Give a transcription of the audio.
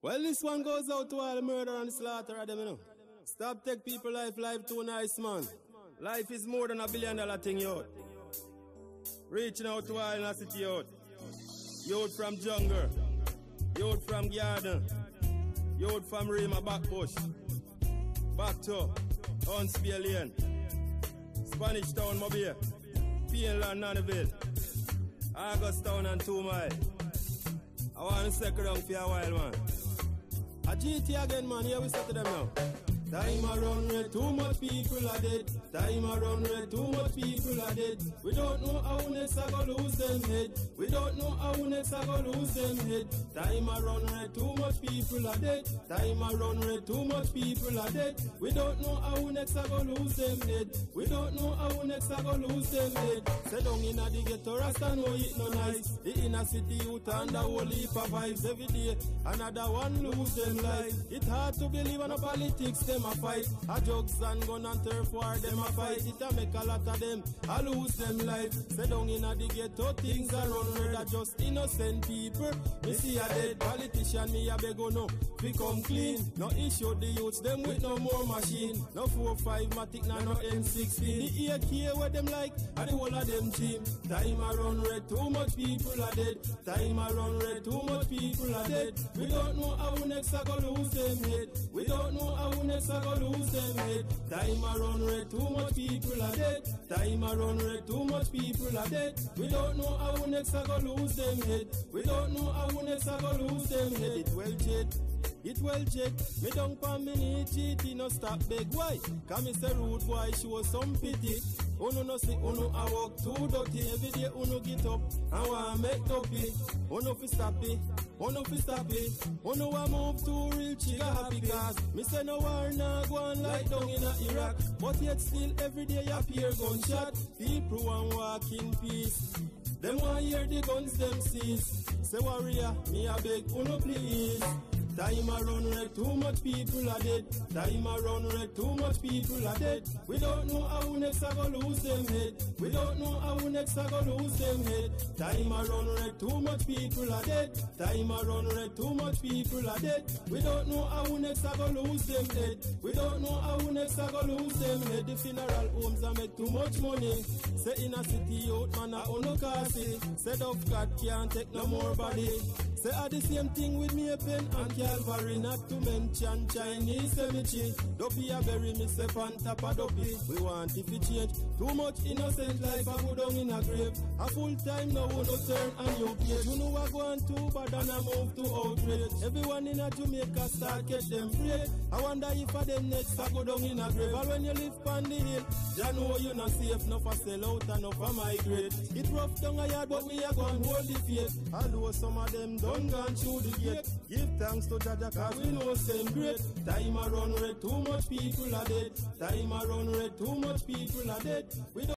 Well, this one goes out to all the murder and the slaughter of them, you know. Stop take people life too nice, man. Life is more than $1 billion thing, yo. Reaching out to all in the city, yo. Youth from jungle, youth from garden, youth from Rima Backbush, back to Huntsville Lane, Spanish Town, Mobile, Pineland, Nanneville, Augustown and 2 Mile. I want to stick around for a while, man. A GT again, man, here we set to them now. Time a run red, too much people are dead. Time a run red, too much people are dead. We don't know how next I go lose them head. We don't know how next I go lose them head. Time a run red, too much people are dead. Time a run red, too much people are dead. We don't know how next I go lose them head. We don't know how next I go lose them head. Say down inna the ghetto, Rasta know it no nice. The inner city youth and the whole heap of vibes every day. Another one lose them life. It hard to believe on the politics them a fight. A drugs and gun and turf war them a fight. It a make a lot of them a lose them life. Say down inna the ghetto things are run red. A just innocent people. Me see a dead politician, me a beg no. We come clean. No issue the youths them with no more machine. No 4-5 matic no M16. The AK where them like and the whole of them team. Time a run red, too much people are dead. Time a run red, too much people are dead. We don't know how next I go lose them head. We don't know how next I go lose them head. Time a run red, too much people are dead. Time a run red, too much people are dead. We don't know how next I go lose them head. We don't know how next I go lose them head. It well jet. It well check, me don't pan me need cheat, no stop beg. Why? Cause me say rude boy show some pity. Uno no see, uno a walk too dirty. Every day uno get up and want make dopey. Uno fi stop it, uno fi stop it. Uno a move to real chica happy. Cause me say no war nah go on like down in a Iraq. But yet still every day you hear gunshot. People want walk in peace. Them want hear the guns them seize. Say warrior, me a beg uno please. Time a run red, too much people are dead. Time a run red, too much people are dead. We don't know how next I go lose them head. We don't know how next I go lose them head. Time a run red, too much people are dead. Time a run red, too much people are dead. We don't know how next I go lose them head. We don't know how next I go lose them head. The funeral homes a make too much money. Say in a city out man a uno kasi. Say of God can't take no more body. Say are the same thing with me a pen and Calvary, not to mention Chinese cemetery. Dopey a bury myself on top of dopey. We want if it change. Too much innocent life I go down in a grave. A full time now we no turn and you page. You know I go on too bad and I move to outrage. Everyone in a Jamaica start get them free. I wonder if a them next I go down in a grave. Or when you live on the hill, you know you not safe, no for sell out and no for migrate. It rough down a yard but we a go and hold the faith. Although some of them done gone through the gate. Give thanks to Jaja cause we know same great. Time a run red, too much people are dead. Time a run red, too much people are dead. We don't